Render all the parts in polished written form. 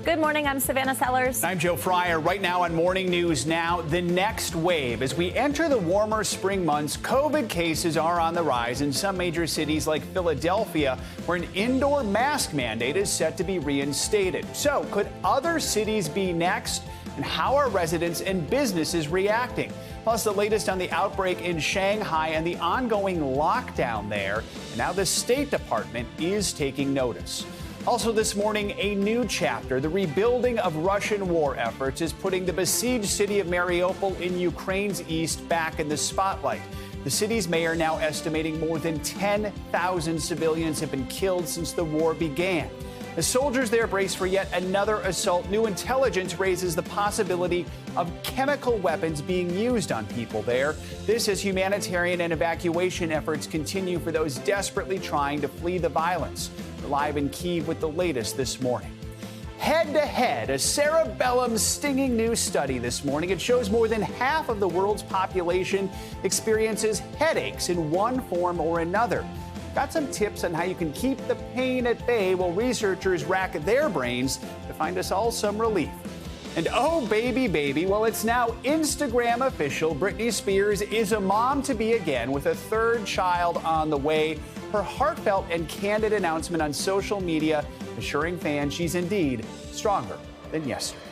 Good morning. I'm Savannah Sellers. I'm Joe Fryer. Right now on Morning News Now, the next wave. As we enter the warmer spring months, COVID cases are on the rise in some major cities like Philadelphia, where an indoor mask mandate is set to be reinstated. So could other cities be next? And how are residents and businesses reacting? Plus, the latest on the outbreak in Shanghai and the ongoing lockdown there. And now the State Department is taking notice. Also this morning, a new chapter. The rebuilding of Russian war efforts is putting the besieged city of Mariupol in Ukraine's east back in the spotlight. The city's mayor now estimating more than 10,000 civilians have been killed since the war began. The soldiers there brace for yet another assault. New intelligence raises the possibility of chemical weapons being used on people there. This as humanitarian and evacuation efforts continue for those desperately trying to flee the violence. We're live in Kyiv with the latest this morning. Head-to-head, a cerebellum stinging new study this morning. It shows more than half of the world's population experiences headaches in one form or another. Got some tips on how you can keep the pain at bay while researchers rack their brains to find us all some relief. And oh, baby, well, it's now Instagram official. Britney Spears is a mom-to-be again with a third child on the way. Her heartfelt and candid announcement on social media assuring fans she's indeed stronger than yesterday.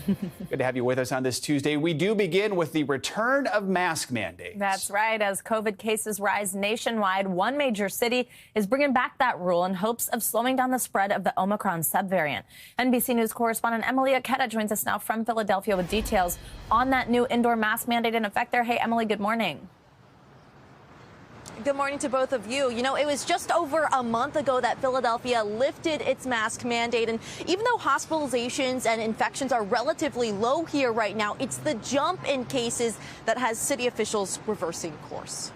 Good to have you with us on this Tuesday. We do begin with the return of mask mandates. That's right. As COVID cases rise nationwide, one major city is bringing back that rule in hopes of slowing down the spread of the Omicron subvariant. NBC News correspondent Emily Aketa joins us now from Philadelphia with details on that new indoor mask mandate in effect there. Hey, Emily, good morning. Good morning to both of you. You know, it was just over a month ago that Philadelphia lifted its mask mandate. And even though hospitalizations and infections are relatively low here right now, it's the jump in cases that has city officials reversing course.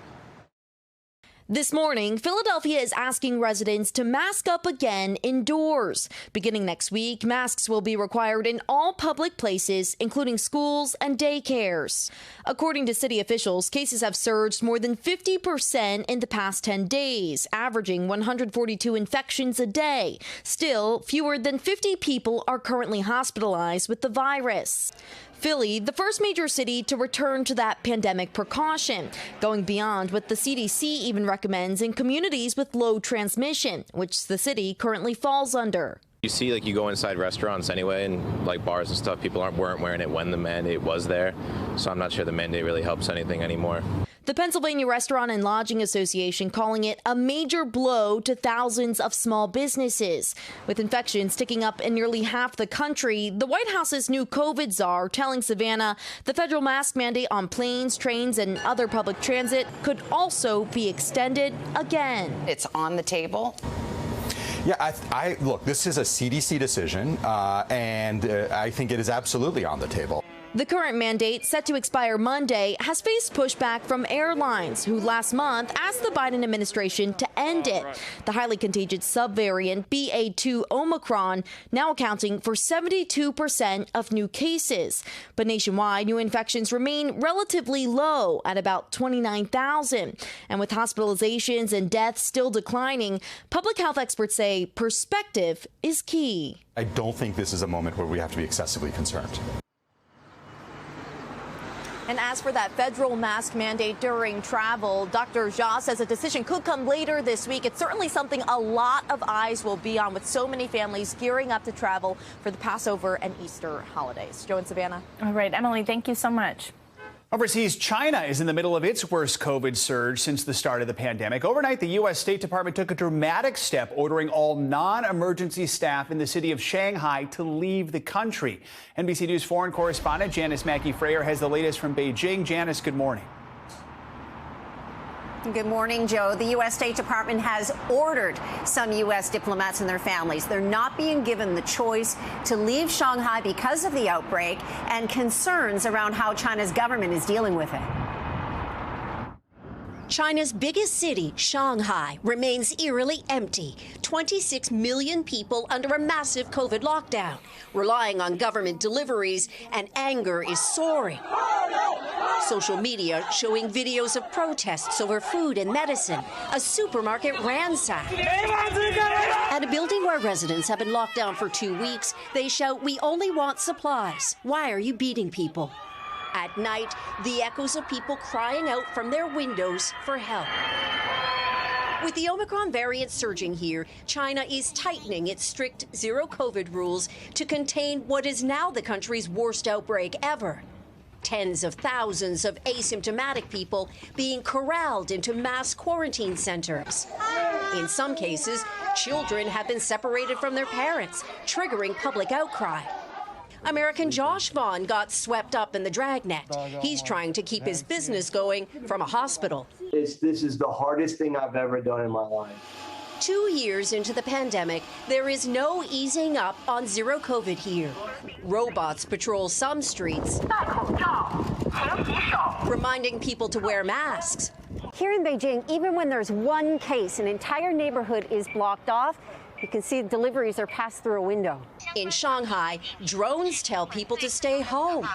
This morning, Philadelphia is asking residents to mask up again indoors. Beginning next week, masks will be required in all public places, including schools and daycares. According to city officials, cases have surged more than 50% in the past 10 days, averaging 142 infections a day. Still, fewer than 50 people are currently hospitalized with the virus. Philly, the first major city to return to that pandemic precaution, going beyond what the CDC even recommends in communities with low transmission, which the city currently falls under. You see, like, you go inside restaurants anyway, and like bars and stuff, people weren't wearing it when the mandate was there. So I'm not sure the mandate really helps anything anymore. The Pennsylvania Restaurant and Lodging Association calling it a major blow to thousands of small businesses. With infections ticking up in nearly half the country, the White House's new COVID czar telling Savannah the federal mask mandate on planes, trains, and other public transit could also be extended again. It's on the table. Yeah, look, this is a CDC decision, and I think it is absolutely on the table. The current mandate, set to expire Monday, has faced pushback from airlines, who last month asked the Biden administration to end it. The highly contagious subvariant BA2 Omicron now accounting for 72% of new cases. But nationwide, new infections remain relatively low at about 29,000. And with hospitalizations and deaths still declining, public health experts say perspective is key. I don't think this is a moment where we have to be excessively concerned. And as for that federal mask mandate during travel, Dr. Jha says a decision could come later this week. It's certainly something a lot of eyes will be on, with so many families gearing up to travel for the Passover and Easter holidays. Joe and Savannah. All right, Emily, thank you so much. Overseas, China is in the middle of its worst COVID surge since the start of the pandemic. Overnight, the U.S. State Department took a dramatic step, ordering all non-emergency staff in the city of Shanghai to leave the country. NBC News foreign correspondent Janice Mackey-Frayer has the latest from Beijing. Janice, good morning. Good morning, Joe. The U.S. State Department has ordered some U.S. diplomats and their families. They're not being given the choice to leave Shanghai because of the outbreak and concerns around how China's government is dealing with it. China's biggest city, Shanghai, remains eerily empty. 26 million people under a massive COVID lockdown, relying on government deliveries, and anger is soaring. Social media showing videos of protests over food and medicine, a supermarket ransacked. At a building where residents have been locked down for 2 weeks, they shout, "We only want supplies. Why are you beating people?" At night, the echoes of people crying out from their windows for help. With the Omicron variant surging here, China is tightening its strict zero-COVID rules to contain what is now the country's worst outbreak ever. Tens of thousands of asymptomatic people being corralled into mass quarantine centers. In some cases, children have been separated from their parents, triggering public outcry. American Josh Vaughn got swept up in the dragnet. He's trying to keep his business going from a hospital. This is the hardest thing I've ever done in my life. 2 years into the pandemic, there is no easing up on zero COVID here. Robots patrol some streets, reminding people to wear masks. Here in Beijing, even when there's one case, an entire neighborhood is blocked off. You can see deliveries are passed through a window. In Shanghai, drones tell people to stay home.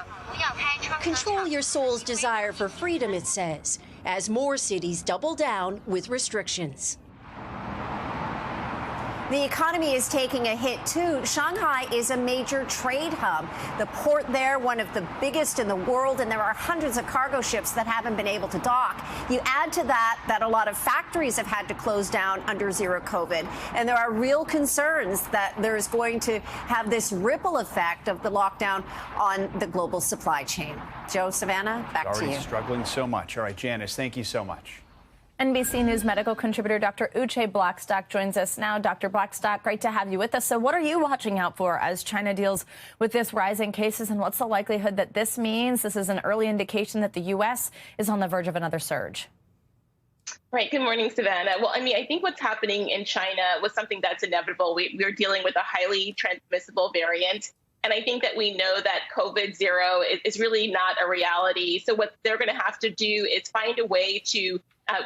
Control your soul's desire for freedom, it says, as more cities double down with restrictions. The economy is taking a hit, too. Shanghai is a major trade hub. The port there, one of the biggest in the world, and there are hundreds of cargo ships that haven't been able to dock. You add to that a lot of factories have had to close down under zero COVID, and there are real concerns that there's going to have this ripple effect of the lockdown on the global supply chain. Joe, Savannah, back to you. Already struggling so much. All right, Janice, thank you so much. NBC News medical contributor Dr. Uche Blackstock joins us now. Dr. Blackstock, great to have you with us. So what are you watching out for as China deals with this rise in cases, and what's the likelihood that this means this is an early indication that the U.S. is on the verge of another surge? Right. Good morning, Savannah. Well, I mean, I think what's happening in China was something that's inevitable. We're dealing with a highly transmissible variant. And I think that we know that COVID zero is really not a reality. So what they're going to have to do is find a way to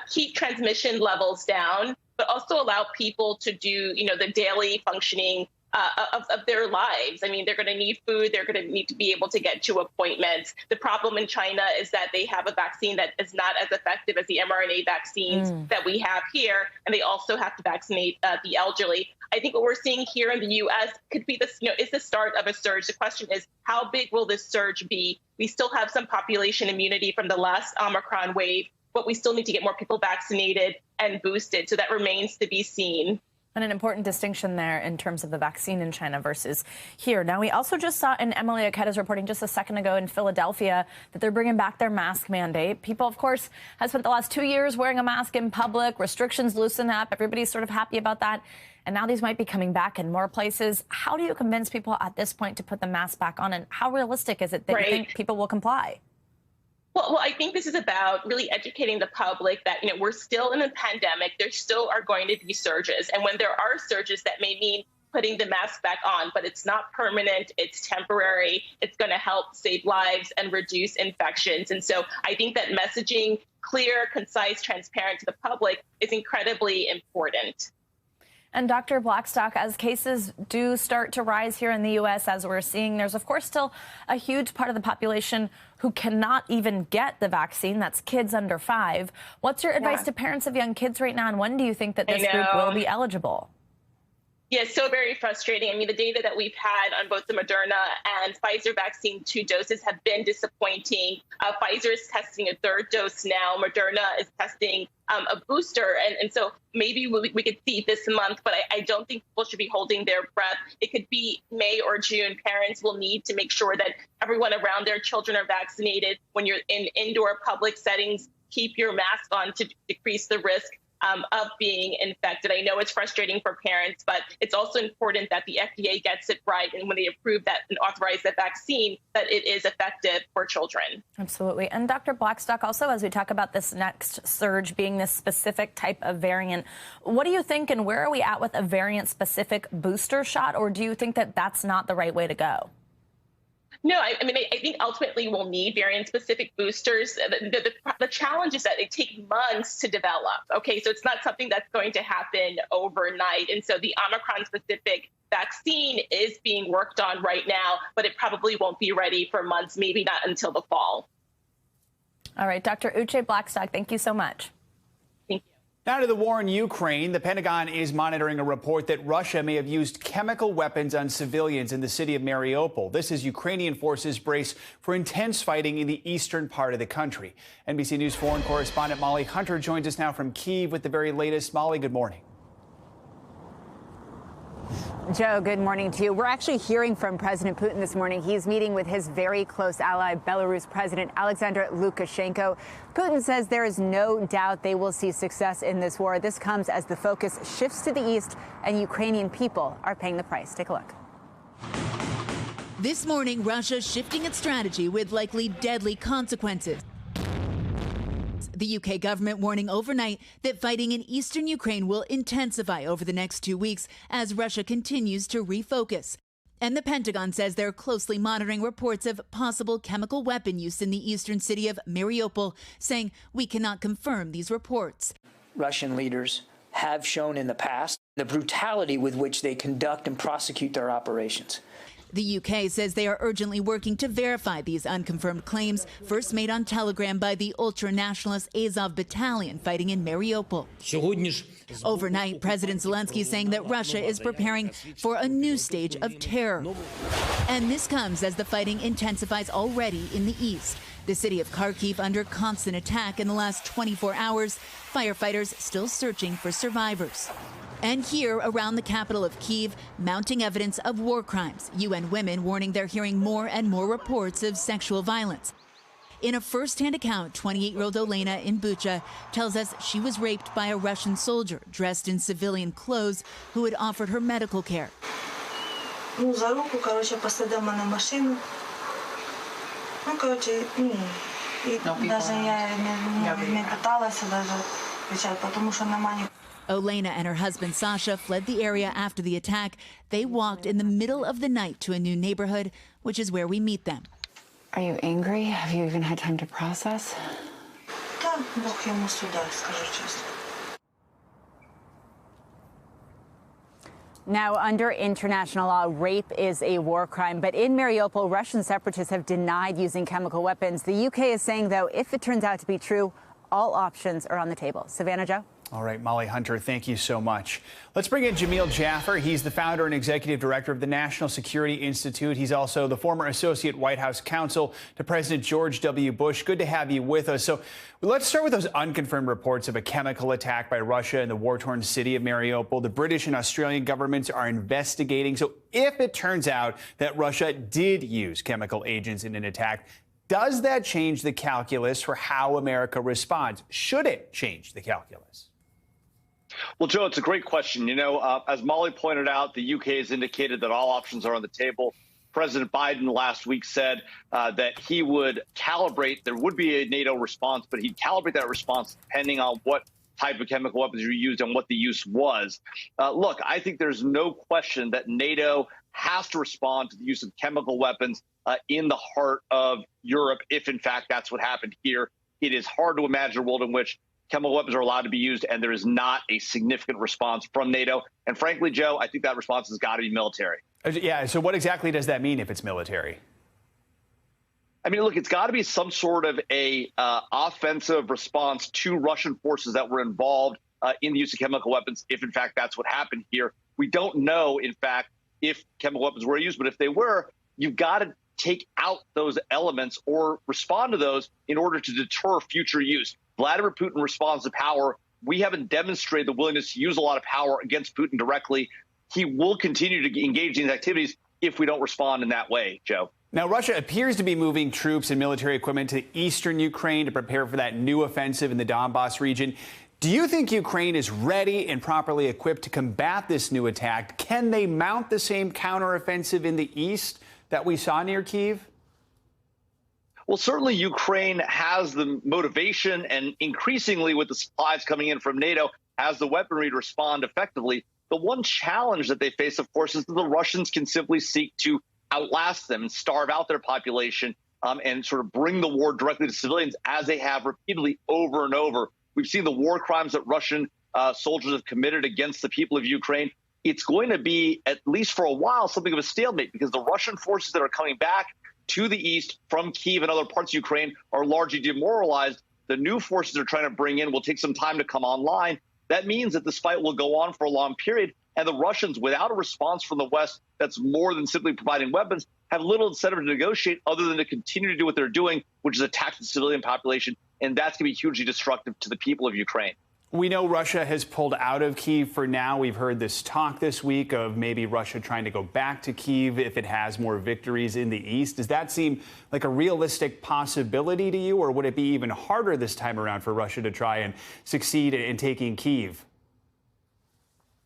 keep transmission levels down, but also allow people to do, the daily functioning of their lives. I mean, they're going to need food. They're going to need to be able to get to appointments. The problem in China is that they have a vaccine that is not as effective as the mRNA vaccines that we have here. And they also have to vaccinate the elderly. I think what we're seeing here in the U.S. could be this, is the start of a surge. The question is, how big will this surge be? We still have some population immunity from the last Omicron wave, but we still need to get more people vaccinated and boosted. So that remains to be seen. And an important distinction there in terms of the vaccine in China versus here. Now, we also just saw, and Emily Arquette is reporting just a second ago in Philadelphia, that they're bringing back their mask mandate. People, of course, have spent the last 2 years wearing a mask in public. Restrictions loosen up. Everybody's sort of happy about that. And now these might be coming back in more places. How do you convince people at this point to put the mask back on? And how realistic is it that you think people will comply? Well, I think this is about really educating the public that, we're still in a pandemic. There still are going to be surges. And when there are surges, that may mean putting the mask back on, but it's not permanent. It's temporary. It's going to help save lives and reduce infections. And so I think that messaging clear, concise, transparent to the public is incredibly important. And Dr. Blackstock, as cases do start to rise here in the U.S., as we're seeing, there's, of course, still a huge part of the population who cannot even get the vaccine. That's kids under 5. What's your advice to parents of young kids right now, and when do you think that this group will be eligible? Yeah, so very frustrating. I mean, the data that we've had on both the Moderna and Pfizer vaccine 2 doses have been disappointing. Pfizer is testing a 3rd dose now. Moderna is testing a booster. And so maybe we could see this month, but I don't think people should be holding their breath. It could be May or June. Parents will need to make sure that everyone around their children are vaccinated. When you're in indoor public settings, keep your mask on to decrease the risk of being infected. I know it's frustrating for parents, but it's also important that the FDA gets it right. And when they approve that and authorize that vaccine, that it is effective for children. Absolutely. And Dr. Blackstock, also, as we talk about this next surge being this specific type of variant, what do you think, and where are we at with a variant-specific booster shot? Or do you think that that's not the right way to go? No, I think ultimately we'll need variant-specific boosters. The challenge is that they take months to develop. Okay, so it's not something that's going to happen overnight. And so the Omicron-specific vaccine is being worked on right now, but it probably won't be ready for months, maybe not until the fall. All right, Dr. Uche Blackstock, thank you so much. Now to the war in Ukraine. The Pentagon is monitoring a report that Russia may have used chemical weapons on civilians in the city of Mariupol. This as Ukrainian forces brace for intense fighting in the eastern part of the country. NBC News foreign correspondent Molly Hunter joins us now from Kyiv with the very latest. Molly, good morning. Joe, good morning to you. We're actually hearing from President Putin this morning. He's meeting with his very close ally, Belarus President Alexander Lukashenko. Putin says there is no doubt they will see success in this war. This comes as the focus shifts to the east and Ukrainian people are paying the price. Take a look. This morning, Russia shifting its strategy with likely deadly consequences. The UK government warning overnight that fighting in eastern Ukraine will intensify over the next 2 weeks as Russia continues to refocus. And the Pentagon says they're closely monitoring reports of possible chemical weapon use in the eastern city of Mariupol, saying we cannot confirm these reports. Russian leaders have shown in the past the brutality with which they conduct and prosecute their operations. The UK says they are urgently working to verify these unconfirmed claims, first made on Telegram by the ultra-nationalist Azov battalion fighting in Mariupol. Overnight, President Zelensky saying that Russia is preparing for a new stage of terror. And this comes as the fighting intensifies already in the east. The city of Kharkiv under constant attack in the last 24 hours, firefighters still searching for survivors. And here, around the capital of Kyiv, mounting evidence of war crimes. UN Women warning they're hearing more and more reports of sexual violence. In a first-hand account, 28-year-old Olena in Bucha tells us she was raped by a Russian soldier dressed in civilian clothes who had offered her medical care. Olena and her husband Sasha fled the area after the attack. They walked in the middle of the night to a new neighborhood, which is where we meet them. Are you angry? Have you even had time to process? Now, under international law, rape is a war crime. But in Mariupol, Russian separatists have denied using chemical weapons. The UK is saying, though, if it turns out to be true, all options are on the table. Savannah, Joe? All right, Molly Hunter, thank you so much. Let's bring in Jameel Jaffer. He's the founder and executive director of the National Security Institute. He's also the former associate White House counsel to President George W. Bush. Good to have you with us. So let's start with those unconfirmed reports of a chemical attack by Russia in the war-torn city of Mariupol. The British and Australian governments are investigating. So if it turns out that Russia did use chemical agents in an attack, does that change the calculus for how America responds? Should it change the calculus? Well, Joe, it's a great question. You know, as Molly pointed out, the UK has indicated that all options are on the table. President Biden last week said that he would calibrate. There would be a NATO response, but he'd calibrate that response depending on what type of chemical weapons were used and what the use was. Look, I think there's no question that NATO has to respond to the use of chemical weapons in the heart of Europe, if in fact that's what happened here. It is hard to imagine a world in which chemical weapons are allowed to be used and there is not a significant response from NATO. And frankly, Joe, I think that response has got to be military. Yeah. So what exactly does that mean if it's military? I mean, look, it's got to be some sort of a offensive response to Russian forces that were involved in the use of chemical weapons, if in fact that's what happened here. We don't know, in fact, if chemical weapons were used, but if they were, you've got to take out those elements or respond to those in order to deter future use. Vladimir Putin responds to power. We haven't demonstrated the willingness to use a lot of power against Putin directly. He will continue to engage in these activities if we don't respond in that way, Joe. Now, Russia appears to be moving troops and military equipment to eastern Ukraine to prepare for that new offensive in the Donbass region. Do you think Ukraine is ready and properly equipped to combat this new attack? Can they mount the same counteroffensive in the east that we saw near Kyiv? Well, certainly Ukraine has the motivation and increasingly with the supplies coming in from NATO has the weaponry to respond effectively. The one challenge that they face, of course, is that the Russians can simply seek to outlast them and starve out their population and sort of bring the war directly to civilians as they have repeatedly over and over. We've seen the war crimes that Russian soldiers have committed against the people of Ukraine. It's going to be, at least for a while, something of a stalemate because the Russian forces that are coming back, to the east from Kyiv and other parts of Ukraine are largely demoralized. The new forces they're trying to bring in will take some time to come online. That means that this fight will go on for a long period. And the Russians, without a response from the West that's more than simply providing weapons, have little incentive to negotiate other than to continue to do what they're doing, which is attack the civilian population. And that's going to be hugely destructive to the people of Ukraine. We know Russia has pulled out of Kyiv for now. We've heard this talk this week of maybe Russia trying to go back to Kyiv if it has more victories in the east. Does that seem like a realistic possibility to you, or would it be even harder this time around for Russia to try and succeed in taking Kyiv?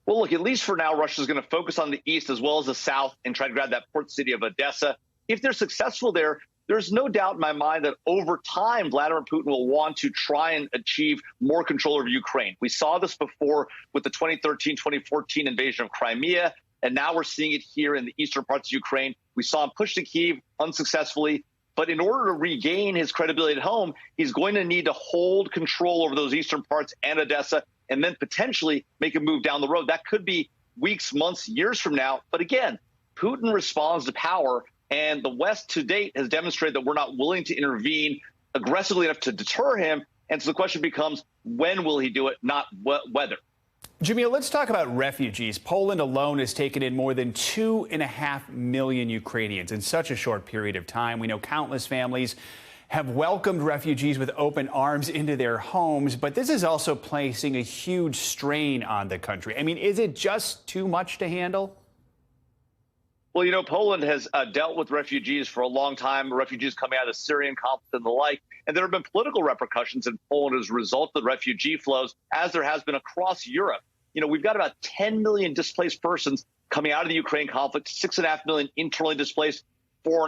Well, look, at least for now, Russia's going to focus on the east as well as the south and try to grab that port city of Odessa. If they're successful there, there's no doubt in my mind that over time, Vladimir Putin will want to try and achieve more control over Ukraine. We saw this before with the 2013-2014 invasion of Crimea, and now we're seeing it here in the eastern parts of Ukraine. We saw him push to Kyiv unsuccessfully, but in order to regain his credibility at home, he's going to need to hold control over those eastern parts and Odessa, and then potentially make a move down the road. That could be weeks, months, years from now. But again, Putin responds to power. And the West to date has demonstrated that we're not willing to intervene aggressively enough to deter him. And so the question becomes, when will he do it, not whether. Jameel, let's talk about refugees. Poland alone has taken in more than 2.5 million Ukrainians in such a short period of time. We know countless families have welcomed refugees with open arms into their homes, but this is also placing a huge strain on the country. I mean, is it just too much to handle? Well, you know, Poland has dealt with refugees for a long time, refugees coming out of the Syrian conflict and the like. And there have been political repercussions in Poland as a result of the refugee flows, as there has been across Europe. You know, we've got about 10 million displaced persons coming out of the Ukraine conflict, 6.5 million internally displaced, 4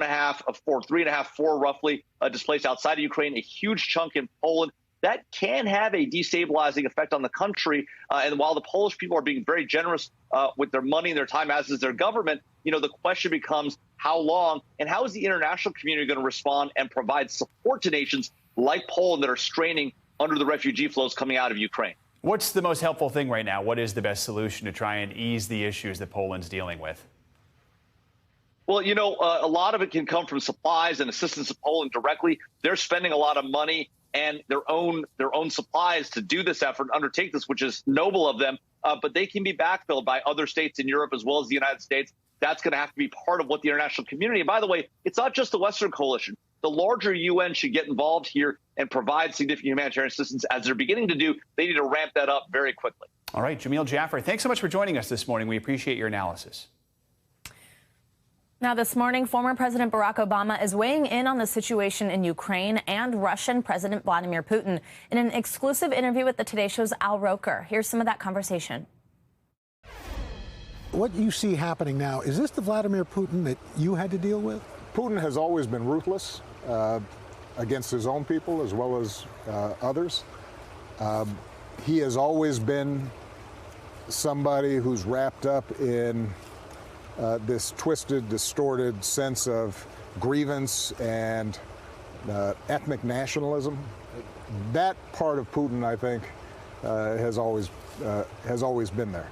roughly displaced outside of Ukraine, a huge chunk in Poland. That can have a destabilizing effect on the country. And while the Polish people are being very generous with their money and their time, as is their government, you know, the question becomes how long and how is the international community going to respond and provide support to nations like Poland that are straining under the refugee flows coming out of Ukraine? What's the most helpful thing right now? What is the best solution to try and ease the issues that Poland's dealing with? Well, you know, a lot of it can come from supplies and assistance to Poland directly. They're spending a lot of money and their own supplies to do this effort, undertake this, which is noble of them. But they can be backfilled by other states in Europe as well as the United States. That's going to have to be part of what the international community. And by the way, it's not just the Western coalition. The larger UN should get involved here and provide significant humanitarian assistance as they're beginning to do. They need to ramp that up very quickly. All right, Jameel Jaffer, thanks so much for joining us this morning. We appreciate your analysis. Now, this morning, former President Barack Obama is weighing in on the situation in Ukraine and Russian President Vladimir Putin in an exclusive interview with the Today Show's Al Roker. Here's some of that conversation. What you see happening now, is this the Vladimir Putin that you had to deal with? Putin has always been ruthless against his own people as well as others. He has always been somebody who's wrapped up in this twisted, distorted sense of grievance and ethnic nationalism. That part of Putin, I think, has always been there.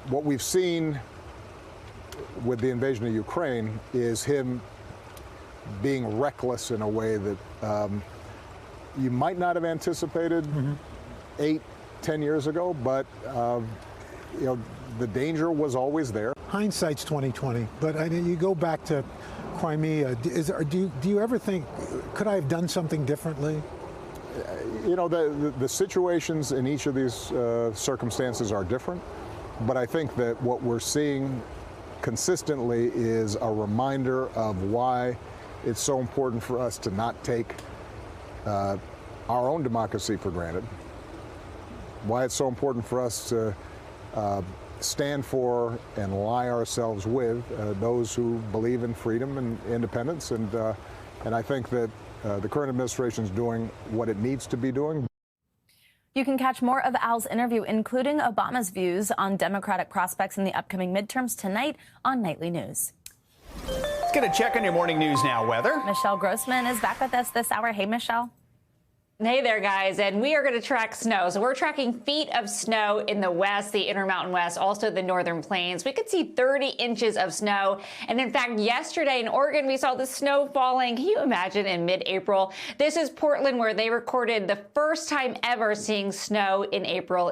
What we've seen with the invasion of Ukraine is him being reckless in a way that you might not have anticipated 8-10 years ago, but you know, the danger was always there. Hindsight's 20/20, but I mean, you go back to Crimea. Do you ever think, could I have done something differently? You know, the situations in each of these circumstances are different, but I think that what we're seeing consistently is a reminder of why it's so important for us to not take our own democracy for granted, why it's so important for us to stand for and ally ourselves with those who believe in freedom and independence, and I think that the current administration is doing what it needs to be doing. You can catch more of Al's interview, including Obama's views on Democratic prospects in the upcoming midterms, tonight on Nightly News. Let's get a check on your morning news now. Weather. Michelle Grossman is back with us this hour. Hey, Michelle. Hey there, guys, and we are going to track snow. So we're tracking feet of snow in the west, the Intermountain West, also the northern plains. We could see 30 inches of snow. And in fact, yesterday in Oregon, we saw the snow falling. Can you imagine in mid-April? This is Portland, where they recorded the first time ever seeing snow in April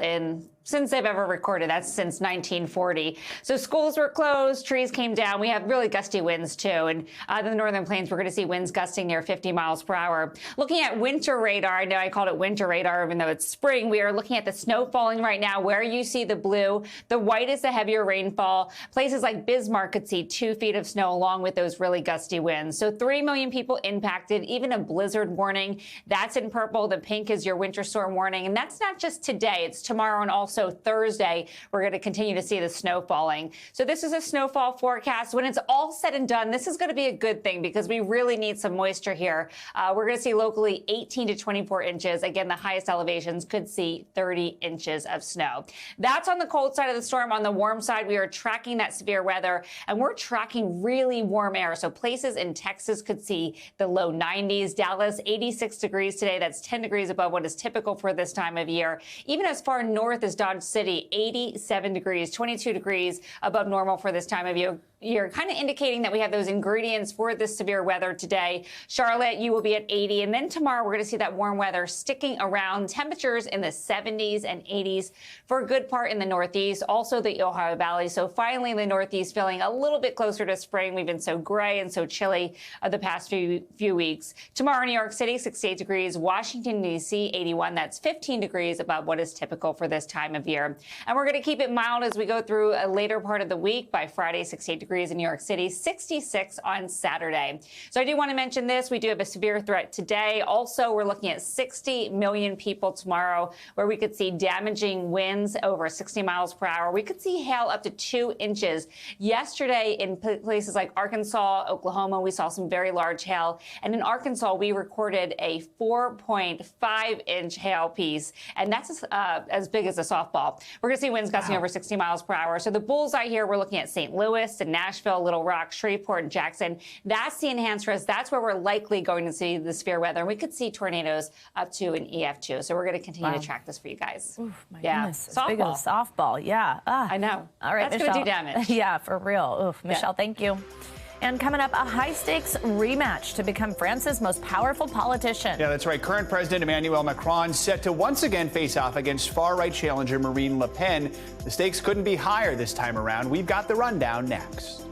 since they've ever recorded. That's since 1940. So schools were closed, trees came down. We have really gusty winds too. And in the northern plains, we're going to see winds gusting near 50 miles per hour. Looking at winter radar, I know I called it winter radar, even though it's spring. We are looking at the snow falling right now. Where you see the blue, the white is the heavier rainfall. Places like Bismarck could see 2 feet of snow along with those really gusty winds. So 3 million people impacted, even a blizzard warning. That's in purple. The pink is your winter storm warning. And that's not just today. It's tomorrow and also Thursday. We're going to continue to see the snow falling. So this is a snowfall forecast. When it's all said and done, this is going to be a good thing because we really need some moisture here. We're going to see locally 18 to 24 inches. Again, the highest elevations could see 30 inches of snow. That's on the cold side of the storm. On the warm side, we are tracking that severe weather, and we're tracking really warm air. So places in Texas could see the low 90s. Dallas, 86 degrees today. That's 10 degrees above what is typical for this time of year. Even as far north as Dodge City, 87 degrees, 22 degrees above normal for this time of year. You're kind of indicating that we have those ingredients for this severe weather today. Charlotte, you will be at 80. And then tomorrow, we're going to see that warm weather sticking around, temperatures in the 70s and 80s for a good part in the Northeast, also the Ohio Valley. So finally, the Northeast feeling a little bit closer to spring. We've been so gray and so chilly the past few weeks. Tomorrow, New York City, 68 degrees. Washington, D.C., 81. That's 15 degrees above what is typical for this time of year. And we're going to keep it mild as we go through a later part of the week. By Friday, 68 degrees in New York City, 66 on Saturday. So I do want to mention this. We do have a severe threat today. Also, we're looking at 60 million people tomorrow, where we could see damaging winds over 60 miles per hour. We could see hail up to 2 inches. Yesterday, in places like Arkansas, Oklahoma, we saw some very large hail. And in Arkansas, we recorded a 4.5-inch hail piece. And that's as big as a softball. We're going to see winds gusting over 60 miles per hour. So the bullseye here, we're looking at St. Louis and Nashville, Little Rock, Shreveport, and Jackson. That's the enhanced risk. That's where we're likely going to see the severe weather. And we could see tornadoes up to an EF2. So we're going to continue to track this for you guys. Oof, my yeah. goodness. Softball. Big as a softball. Yeah. I know. All right, that's going to do damage. Yeah, for real. Oof, Michelle, thank you. And coming up, a high-stakes rematch to become France's most powerful politician. Yeah, that's right. Current President Emmanuel Macron set to once again face off against far-right challenger Marine Le Pen. The stakes couldn't be higher this time around. We've got the rundown next.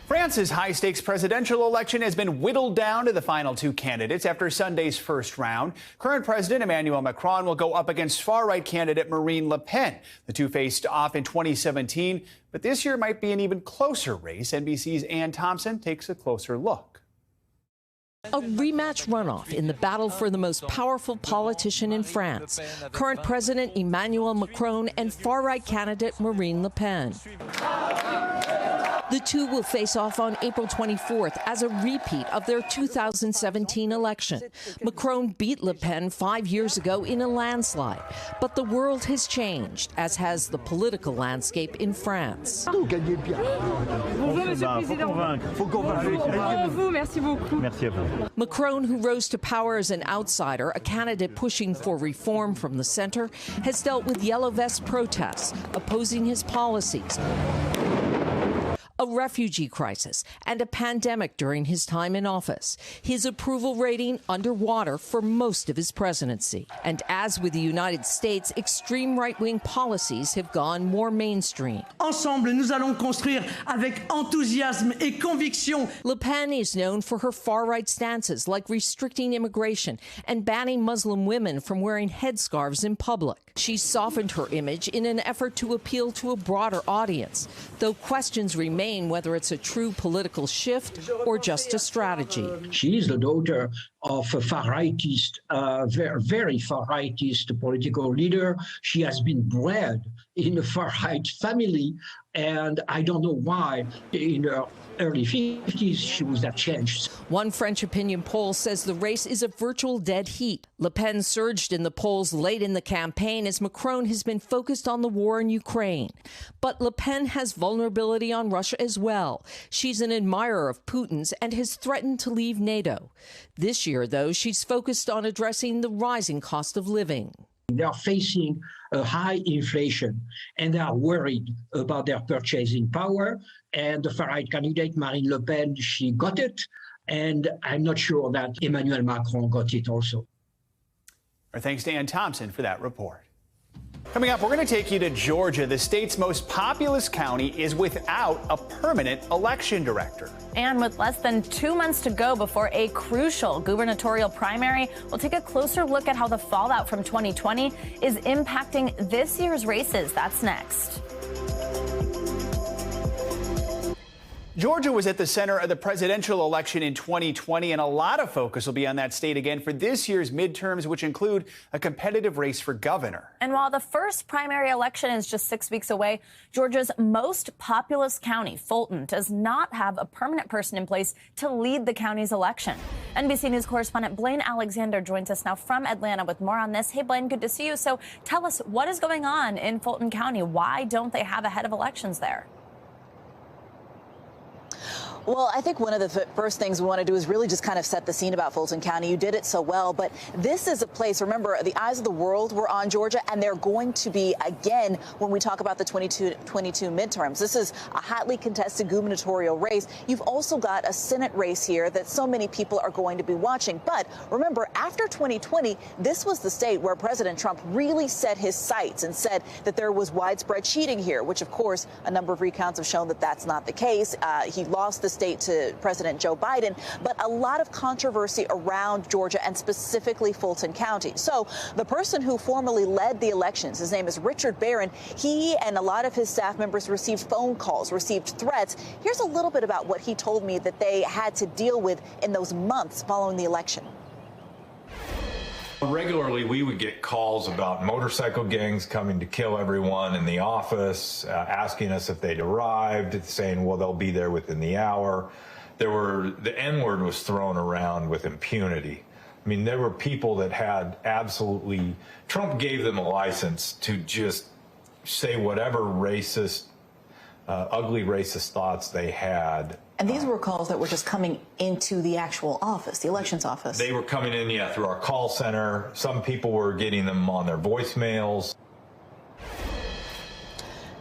France's high-stakes presidential election has been whittled down to the final 2 candidates after Sunday's first round. Current President Emmanuel Macron will go up against far-right candidate Marine Le Pen. The two faced off in 2017, but this year might be an even closer race. NBC's Ann Thompson takes a closer look. A rematch runoff in the battle for the most powerful politician in France. Current President Emmanuel Macron and far-right candidate Marine Le Pen. The two will face off on April 24th as a repeat of their 2017 election. Macron beat Le Pen 5 years ago in a landslide. But the world has changed, as has the political landscape in France. Macron, who rose to power as an outsider, a candidate pushing for reform from the center, has dealt with yellow vest protests opposing his policies, a refugee crisis, and a pandemic during his time in office. His approval rating underwater for most of his presidency. And as with the United States, extreme right-wing policies have gone more mainstream. Ensemble, nous allons construire avec enthousiasme et conviction. Le Pen is known for her far-right stances, like restricting immigration and banning Muslim women from wearing headscarves in public. She's softened her image in an effort to appeal to a broader audience, though questions remain whether it's a true political shift or just a strategy. She is the daughter of a far-rightist, very far-rightist political leader. She has been bred in the far-right family, and I don't know why in her early 50s she would have changed. One French opinion poll says the race is a virtual dead heat. Le Pen surged in the polls late in the campaign as Macron has been focused on the war in Ukraine. But Le Pen has vulnerability on Russia as well. She's an admirer of Putin's and has threatened to leave NATO. This year, though, she's focused on addressing the rising cost of living. They are facing a high inflation and they are worried about their purchasing power. And the far-right candidate, Marine Le Pen, she got it. And I'm not sure that Emmanuel Macron got it also. Our thanks to Ann Thompson for that report. Coming up, we're going to take you to Georgia. The state's most populous county is without a permanent election director. And with less than 2 months to go before a crucial gubernatorial primary, we'll take a closer look at how the fallout from 2020 is impacting this year's races. That's next. Georgia was at the center of the presidential election in 2020, and a lot of focus will be on that state again for this year's midterms, which include a competitive race for governor. And while the first primary election is just 6 weeks away, Georgia's most populous county, Fulton, does not have a permanent person in place to lead the county's election. NBC News correspondent Blaine Alexander joins us now from Atlanta with more on this. Hey, Blaine, good to see you. So tell us, what is going on in Fulton County? Why don't they have a head of elections there? Well, I think one of the first things we want to do is really just kind of set the scene about Fulton County. You did it so well, but this is a place, remember, the eyes of the world were on Georgia, and they're going to be again when we talk about the 2022 midterms. This is a hotly contested gubernatorial race. You've also got a Senate race here that so many people are going to be watching. But remember, after 2020, this was the state where President Trump really set his sights and said that there was widespread cheating here, which, of course, a number of recounts have shown that that's not the case. He lost the state to President Joe Biden, but a lot of controversy around Georgia and specifically Fulton County. So the person who formerly led the elections, his name is Richard Barron, he and a lot of his staff members received phone calls, received threats. Here's a little bit about what he told me that they had to deal with in those months following the election. Regularly, we would get calls about motorcycle gangs coming to kill everyone in the office, asking us if they'd arrived, saying, well, they'll be there within the hour. The N-word was thrown around with impunity. I mean, there were people that had absolutely, Trump gave them a license to just say whatever racist, ugly racist thoughts they had. And these were calls that were just coming into the actual office, the elections office. They were coming in, yeah, through our call center. Some people were getting them on their voicemails.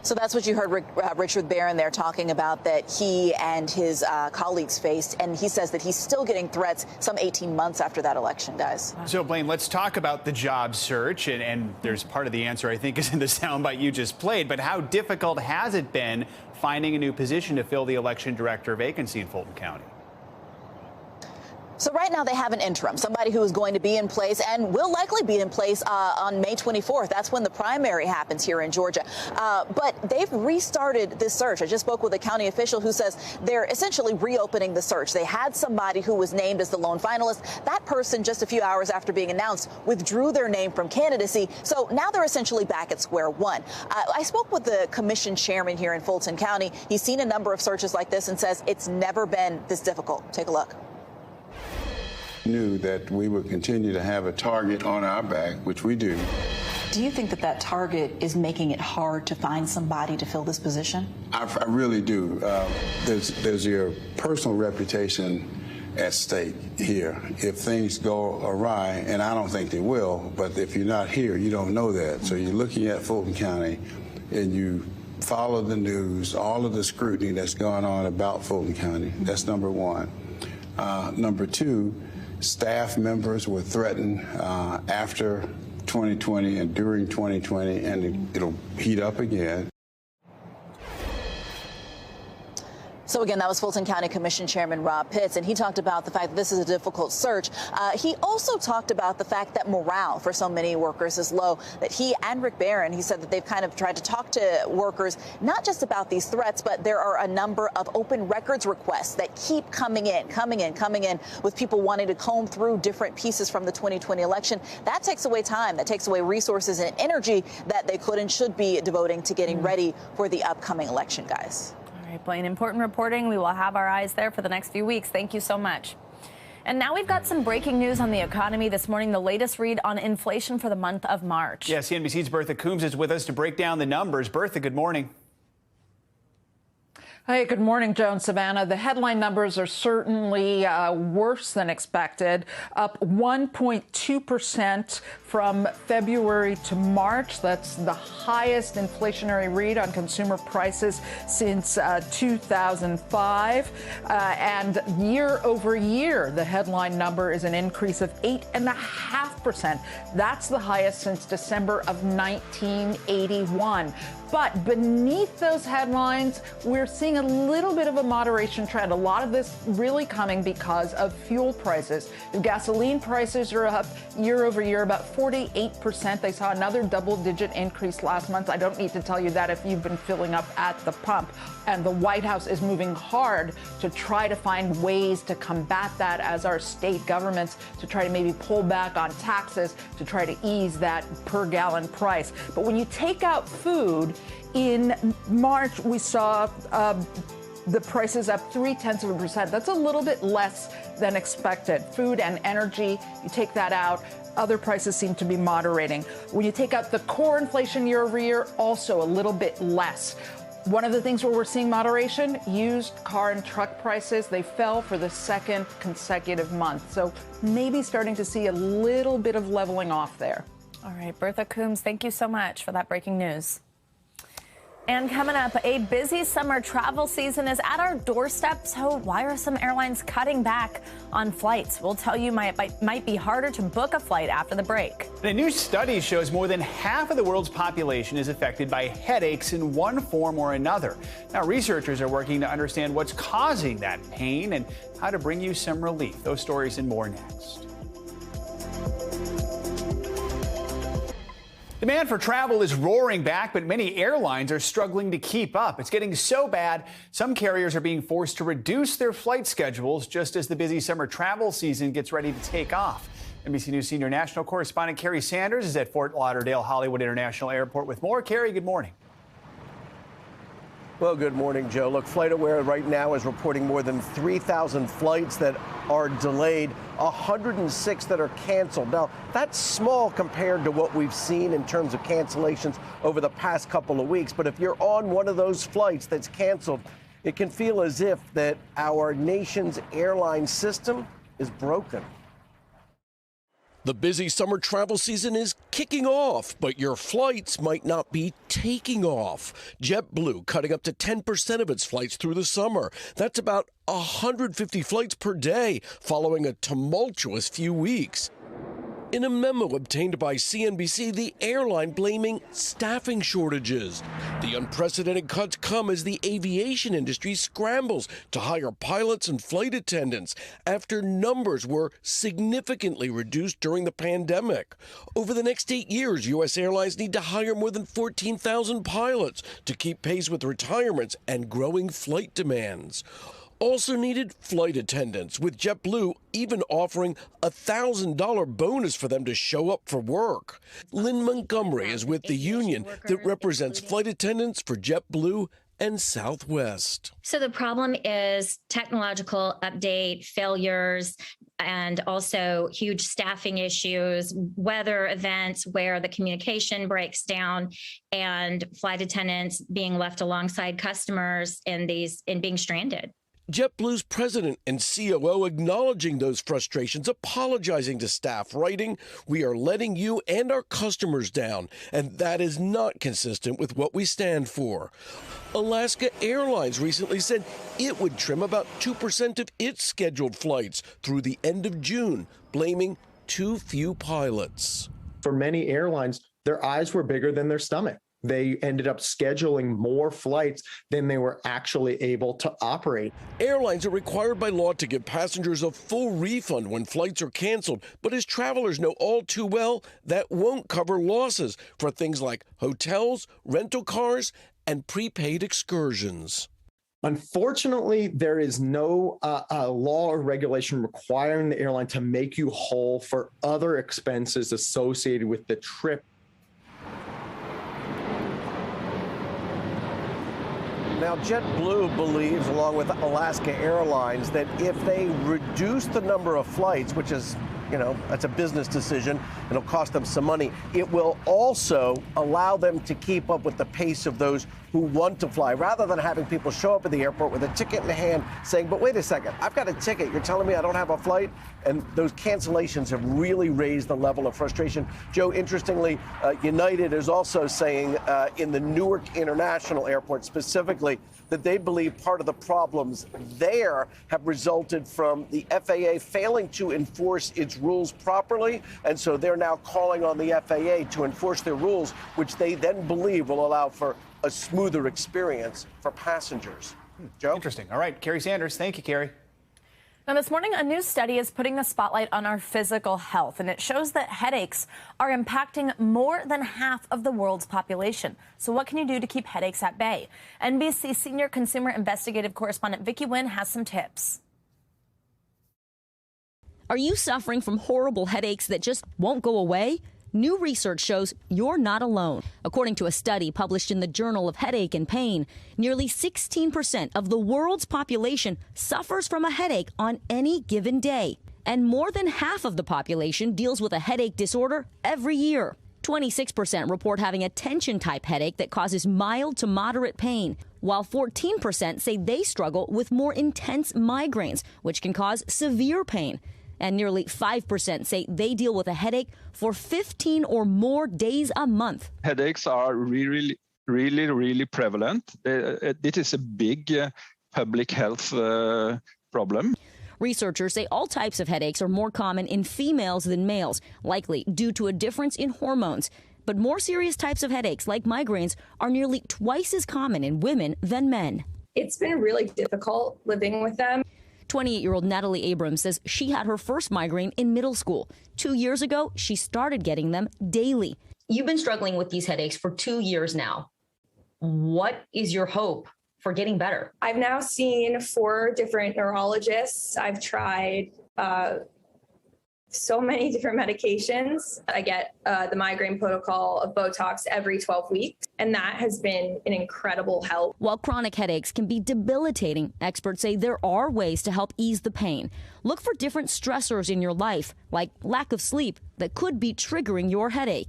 So that's what you heard Richard Barron there talking about, that he and his colleagues faced. And he says that he's still getting threats some 18 months after that election, guys. So, Blaine, let's talk about the job search. And there's part of the answer, I think, is in the soundbite you just played. But how difficult has it been finding a new position to fill the election director vacancy in Fulton County? So right now they have an interim, somebody who is going to be in place and will likely be in place on May 24th. That's when the primary happens here in Georgia. But they've restarted this search. I just spoke with a county official who says they're essentially reopening the search. They had somebody who was named as the lone finalist. That person, just a few hours after being announced, withdrew their name from candidacy. So now they're essentially back at square one. I spoke with the commission chairman here in Fulton County. He's seen a number of searches like this and says it's never been this difficult. Take a look. Knew that we would continue to have a target on our back, which we do. Do you think that that target is making it hard to find somebody to fill this position? I really do. There's your personal reputation at stake here. If things go awry, and I don't think they will, but if you're not here, you don't know that. So you're looking at Fulton County and you follow the news, all of the scrutiny that's going on about Fulton County. That's number one. Number two, staff members were threatened after 2020 and during 2020, and it'll heat up again. So again, that was Fulton County Commission Chairman Rob Pitts, and he talked about the fact that this is a difficult search. He also talked about the fact that morale for so many workers is low, that he and Rick Barron, he said that they've kind of tried to talk to workers, not just about these threats, but there are a number of open records requests that keep coming in, with people wanting to comb through different pieces from the 2020 election. That takes away time, that takes away resources and energy that they could and should be devoting to getting ready for the upcoming election, guys. All right, Blaine, important reporting. We will have our eyes there for the next few weeks. Thank you so much. And now we've got some breaking news on the economy this morning, the latest read on inflation for the month of March. Yeah, CNBC's Bertha Coombs is with us to break down the numbers. Bertha, good morning. Hey, good morning, Joe and Savannah. The headline numbers are certainly worse than expected, up 1.2% from February to March. That's the highest inflationary read on consumer prices since 2005. And year over year, the headline number is an increase of 8.5%. That's the highest since December of 1981. But beneath those headlines, we're seeing a little bit of a moderation trend. A lot of this really coming because of fuel prices. Gasoline prices are up year over year about 48%. They saw another double-digit increase last month. I don't need to tell you that if you've been filling up at the pump. And the White House is moving hard to try to find ways to combat that, as our state governments to try to maybe pull back on taxes to try to ease that per gallon price. But when you take out food, in March, we saw the prices up 0.3%. That's a little bit less than expected. Food and energy, you take that out, other prices seem to be moderating. When you take out the core inflation year over year, also a little bit less. One of the things where we're seeing moderation, used car and truck prices, they fell for the second consecutive month. So maybe starting to see a little bit of leveling off there. All right, Bertha Coombs, thank you so much for that breaking news. And coming up, a busy summer travel season is at our doorstep. So why are some airlines cutting back on flights? We'll tell you might be harder to book a flight after the break. A new study shows more than half of the world's population is affected by headaches in one form or another. Now, researchers are working to understand what's causing that pain and how to bring you some relief. Those stories and more next. Demand for travel is roaring back, but many airlines are struggling to keep up. It's getting so bad, some carriers are being forced to reduce their flight schedules just as the busy summer travel season gets ready to take off. NBC News senior national correspondent Carrie Sanders is at Fort Lauderdale Hollywood International Airport with more. Carrie, good morning. Well, good morning, Joe. Look, FlightAware right now is reporting more than 3,000 flights that are delayed, 106 that are canceled. Now, that's small compared to what we've seen in terms of cancellations over the past couple of weeks. But if you're on one of those flights that's canceled, it can feel as if that our nation's airline system is broken. The busy summer travel season is kicking off, but your flights might not be taking off. JetBlue cutting up to 10% of its flights through the summer. That's about 150 flights per day, following a tumultuous few weeks. In a memo obtained by CNBC, the airline blaming staffing shortages. The unprecedented cuts come as the aviation industry scrambles to hire pilots and flight attendants after numbers were significantly reduced during the pandemic. Over the next 8 years, U.S. airlines need to hire more than 14,000 pilots to keep pace with retirements and growing flight demands. Also needed flight attendants, with JetBlue even offering a $1,000 bonus for them to show up for work. Lynn Montgomery is with the union that represents flight attendants for JetBlue and Southwest. So the problem is technological update failures and also huge staffing issues, weather events where the communication breaks down, and flight attendants being left alongside customers and being stranded. JetBlue's president and COO acknowledging those frustrations, apologizing to staff, writing, "We are letting you and our customers down, and that is not consistent with what we stand for." Alaska Airlines recently said it would trim about 2% of its scheduled flights through the end of June, blaming too few pilots. For many airlines, their eyes were bigger than their stomach. they ended up scheduling more flights than they were actually able to operate. Airlines are required by law to give passengers a full refund when flights are canceled, but as travelers know all too well, that won't cover losses for things like hotels, rental cars, and prepaid excursions. Unfortunately, there is no law or regulation requiring the airline to make you whole for other expenses associated with the trip. Now, JetBlue believes, along with Alaska Airlines, that if they reduce the number of flights, which is, that's a business decision, it'll cost them some money, it will also allow them to keep up with the pace of those who want to fly, rather than having people show up at the airport with a ticket in hand saying, but wait a second, I've got a ticket, you're telling me I don't have a flight? And those cancellations have really raised the level of frustration. Joe, interestingly, United is also saying in the Newark International Airport specifically that they believe part of the problems there have resulted from the FAA failing to enforce its rules properly. And so they're now calling on the FAA to enforce their rules, which they then believe will allow for a smoother experience for passengers. Joe? Interesting. All right, Carrie Sanders. Thank you, Carrie. Now, this morning, a new study is putting the spotlight on our physical health, and it shows that headaches are impacting more than half of the world's population. So what can you do to keep headaches at bay? NBC senior consumer investigative correspondent Vicki Nguyen has some tips. Are you suffering from horrible headaches that just won't go away? New research shows you're not alone. According to a study published in the Journal of Headache and Pain, nearly 16% of the world's population suffers from a headache on any given day. And more than half of the population deals with a headache disorder every year. 26% report having a tension-type headache that causes mild to moderate pain, while 14% say they struggle with more intense migraines, which can cause severe pain. And nearly 5% say they deal with a headache for 15 or more days a month. Headaches are really prevalent. It is a big public health problem. Researchers say all types of headaches are more common in females than males, likely due to a difference in hormones. But more serious types of headaches, like migraines, are nearly twice as common in women than men. It's been really difficult living with them. 28-year-old Natalie Abrams says she had her first migraine in middle school. 2 years ago, she started getting them daily. You've been struggling with these headaches for 2 years now. What is your hope for getting better? I've now seen 4 different neurologists. I've tried so many different medications. I get the migraine protocol of Botox every 12 weeks, and that has been an incredible help. While chronic headaches can be debilitating, experts say there are ways to help ease the pain. Look for different stressors in your life, like lack of sleep, that could be triggering your headache.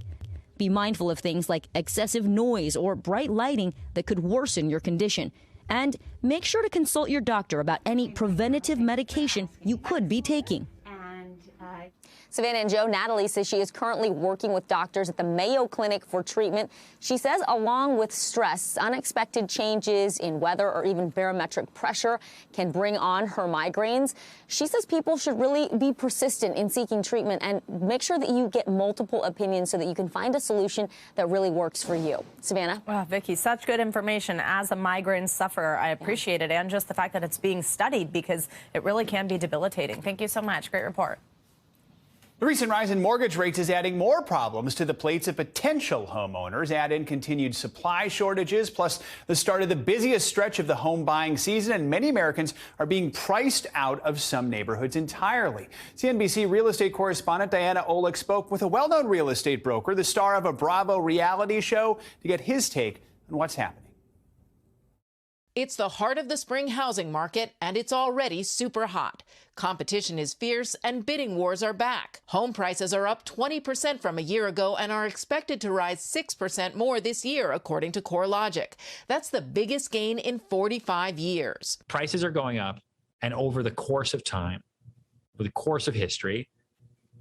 Be mindful of things like excessive noise or bright lighting that could worsen your condition. And make sure to consult your doctor about any preventative medication you could be taking. Savannah and Joe, Natalie says she is currently working with doctors at the Mayo Clinic for treatment. She says along with stress, unexpected changes in weather or even barometric pressure can bring on her migraines. She says people should really be persistent in seeking treatment and make sure that you get multiple opinions so that you can find a solution that really works for you. Savannah? Wow, Vicki, such good information. As a migraine sufferer, I appreciate it, and just the fact that it's being studied because it really can be debilitating. Thank you so much. Great report. The recent rise in mortgage rates is adding more problems to the plates of potential homeowners. Add in continued supply shortages, plus the start of the busiest stretch of the home buying season, and many Americans are being priced out of some neighborhoods entirely. CNBC real estate correspondent Diana Olick spoke with a well-known real estate broker, the star of a Bravo reality show, to get his take on what's happening. It's the heart of the spring housing market, and it's already super hot. Competition is fierce, and bidding wars are back. Home prices are up 20% from a year ago and are expected to rise 6% more this year, according to CoreLogic. That's the biggest gain in 45 years. Prices are going up, and over the course of time, over the course of history,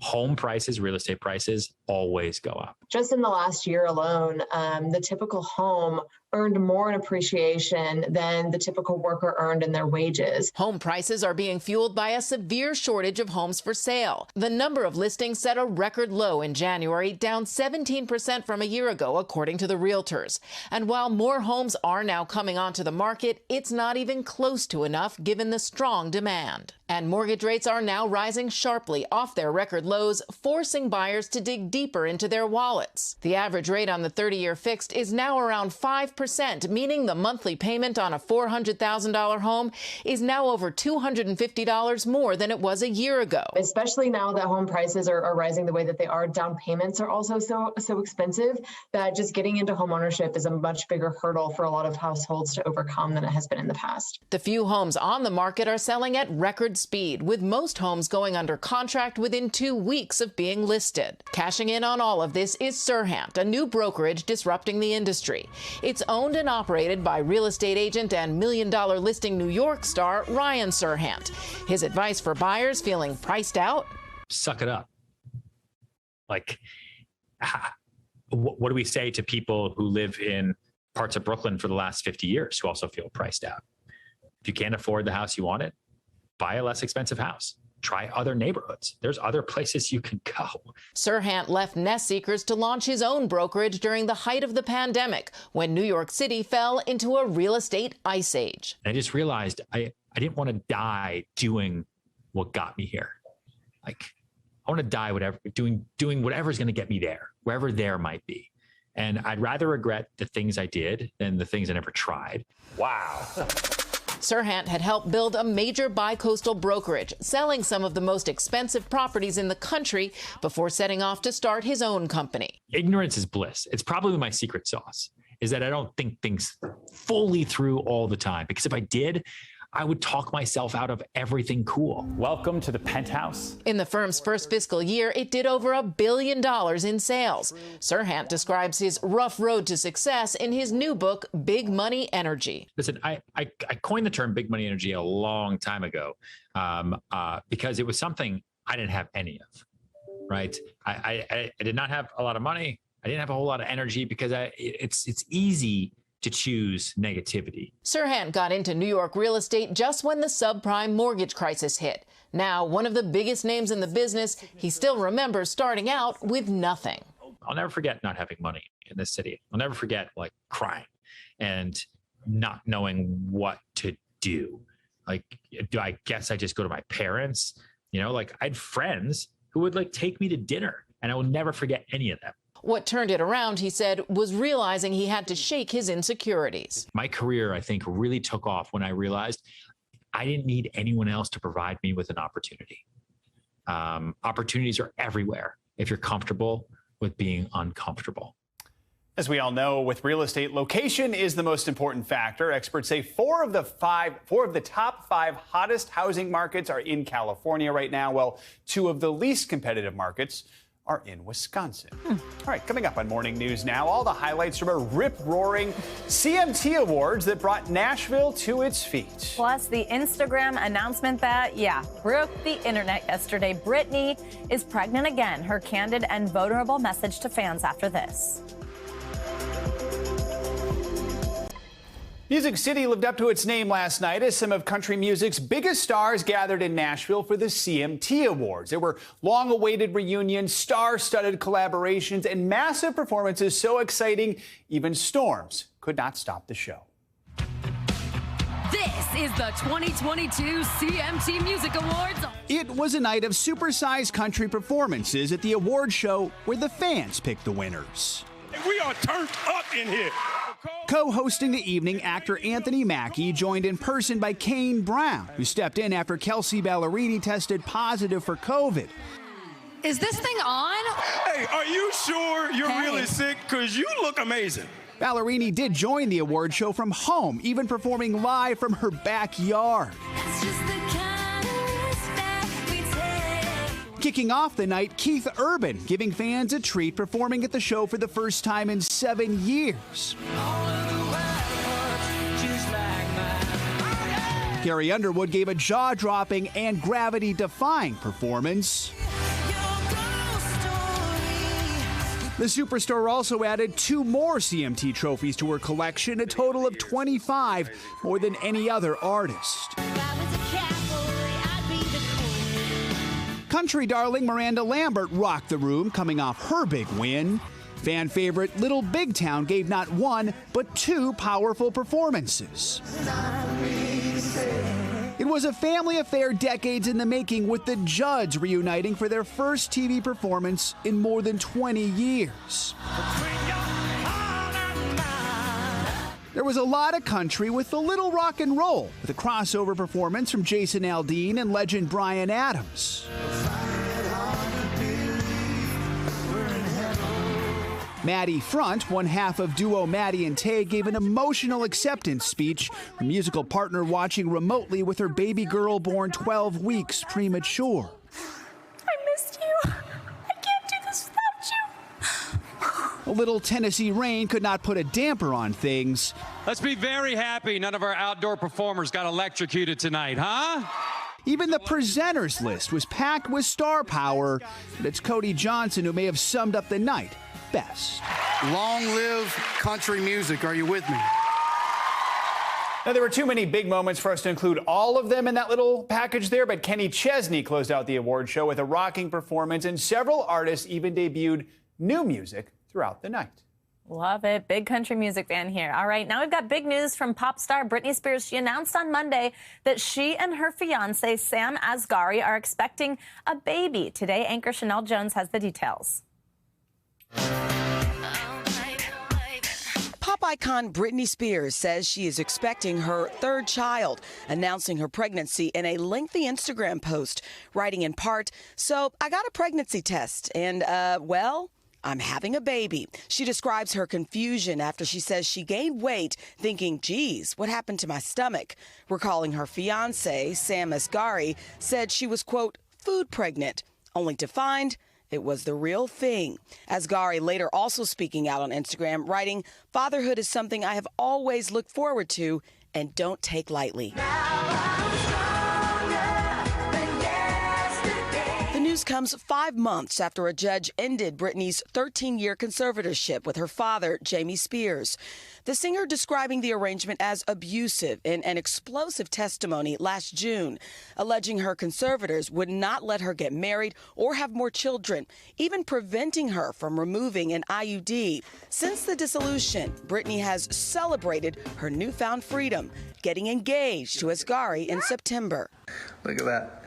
home prices, real estate prices always go up. Just in the last year alone, the typical home earned more in appreciation than the typical worker earned in their wages. Home prices are being fueled by a severe shortage of homes for sale. The number of listings set a record low in January, down 17% from a year ago, according to the realtors. And while more homes are now coming onto the market, it's not even close to enough given the strong demand. And mortgage rates are now rising sharply off their record lows, forcing buyers to dig deeper into their wallets. The average rate on the 30-year fixed is now around 5%, meaning the monthly payment on a $400,000 home is now over $250 more than it was a year ago. Especially now that home prices are rising the way that they are, down payments are also so expensive that just getting into home ownership is a much bigger hurdle for a lot of households to overcome than it has been in the past. The few homes on the market are selling at record speed, with most homes going under contract within 2 weeks of being listed. Cashing in on all of this is Serhant, a new brokerage disrupting the industry. It's owned and operated by real estate agent and $1 Million Listing New York star Ryan Serhant. His advice for buyers feeling priced out? Suck it up. Like, what do we say to people who live in parts of Brooklyn for the last 50 years who also feel priced out? If you can't afford the house you wanted, buy a less expensive house. Try other neighborhoods. There's other places you can go. Serhant left Nest Seekers to launch his own brokerage during the height of the pandemic, when New York City fell into a real estate ice age. And I just realized I didn't want to die doing what got me here. Like, I want to die doing whatever's going to get me there, wherever there might be. And I'd rather regret the things I did than the things I never tried. Wow. Serhant had helped build a major bi-coastal brokerage, selling some of the most expensive properties in the country before setting off to start his own company. Ignorance is bliss. It's probably my secret sauce, is that I don't think things fully through all the time. Because if I did, I would talk myself out of everything cool. Welcome to the penthouse. In the firm's first fiscal year, it did over $1 billion in sales. Serhant describes his rough road to success in his new book, Big Money Energy. Listen, I coined the term big money energy a long time ago because it was something I didn't have any of, right? I did not have a lot of money. I didn't have a whole lot of energy because it's easy to choose negativity. Serhant got into New York real estate just when the subprime mortgage crisis hit. Now, one of the biggest names in the business, he still remembers starting out with nothing. I'll never forget not having money in this city. I'll never forget crying and not knowing what to do. Do I guess I just go to my parents? I had friends who would take me to dinner, and I will never forget any of them. What turned it around, he said, was realizing he had to shake his insecurities. My career, I think, really took off when I realized I didn't need anyone else to provide me with an opportunity. Opportunities are everywhere if you're comfortable with being uncomfortable. As we all know, with real estate, location is the most important factor. Experts say four of the top 5 hottest housing markets are in California right now, while 2 of the least competitive markets are in Wisconsin. All right, coming up on Morning News Now, all the highlights from a rip-roaring CMT Awards that brought Nashville to its feet. Plus, the Instagram announcement that, broke the internet yesterday. Britney is pregnant again. Her candid and vulnerable message to fans after this. Music City lived up to its name last night as some of country music's biggest stars gathered in Nashville for the CMT Awards. There were long-awaited reunions, star-studded collaborations, and massive performances so exciting, even storms could not stop the show. This is the 2022 CMT Music Awards. It was a night of supersized country performances at the award show where the fans picked the winners. We are turned up in here. Co-hosting the evening, actor Anthony Mackie joined in person by Kane Brown, who stepped in after Kelsey Ballerini tested positive for COVID. Is this thing on? Hey, are you sure you're really sick? Because you look amazing. Ballerini did join the award show from home, even performing live from her backyard. Kicking off the night, Keith Urban giving fans a treat, performing at the show for the first time in 7 years. Carrie Underwood gave a jaw-dropping and gravity-defying performance. The superstar also added 2 more CMT trophies to her collection, a total of 25, more than any other artist. Country darling Miranda Lambert rocked the room coming off her big win. Fan favorite Little Big Town gave not 1, but 2 powerful performances. It was a family affair decades in the making, with the Judds reuniting for their first TV performance in more than 20 years. There was a lot of country with a little rock and roll, with a crossover performance from Jason Aldean and legend Bryan Adams. Maddie Front, one half of duo Maddie and Tay, gave an emotional acceptance speech, her musical partner watching remotely with her baby girl born 12 weeks premature. I missed you. I can't do this without you. A little Tennessee rain could not put a damper on things. Let's be very happy none of our outdoor performers got electrocuted tonight, huh? Even the presenters list was packed with star power, but it's Cody Johnson who may have summed up the night best. Long live country music. Are you with me? Now, there were too many big moments for us to include all of them in that little package there, but Kenny Chesney closed out the award show with a rocking performance, and several artists even debuted new music throughout the night. Love it. Big country music fan here. All right, now we've got big news from pop star Britney Spears. She announced on Monday that she and her fiancé, Sam Asghari, are expecting a baby. Today, anchor Chanel Jones has the details. Pop icon Britney Spears says she is expecting her 3rd child, announcing her pregnancy in a lengthy Instagram post, writing in part, "So I got a pregnancy test and, well, I'm having a baby." She describes her confusion after she says she gained weight, thinking, geez, what happened to my stomach? Recalling her fiance, Sam Asghari, said she was, quote, food pregnant, only to find it was the real thing. Asghari later also speaking out on Instagram, writing, "Fatherhood is something I have always looked forward to and don't take lightly." The news comes 5 months after a judge ended Britney's 13-year conservatorship with her father, Jamie Spears. The singer describing the arrangement as abusive in an explosive testimony last June, alleging her conservators would not let her get married or have more children, even preventing her from removing an IUD. Since the dissolution, Britney has celebrated her newfound freedom, getting engaged to Asghari in September. Look at that.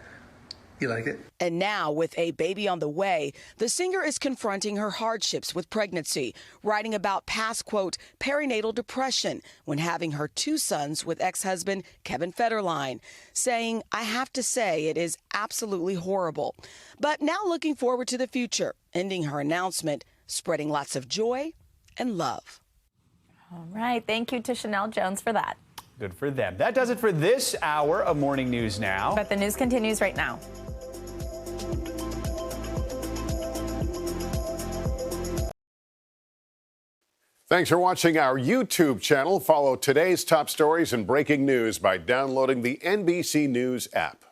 You like it? And now, with a baby on the way, the singer is confronting her hardships with pregnancy, writing about past, quote, perinatal depression when having her 2 sons with ex-husband Kevin Federline, saying, "I have to say it is absolutely horrible." But now looking forward to the future, ending her announcement, spreading lots of joy and love. All right. Thank you to Chanel Jones for that. Good for them. That does it for this hour of Morning News Now. But the news continues right now. Thanks for watching our YouTube channel. Follow today's top stories and breaking news by downloading the NBC News app.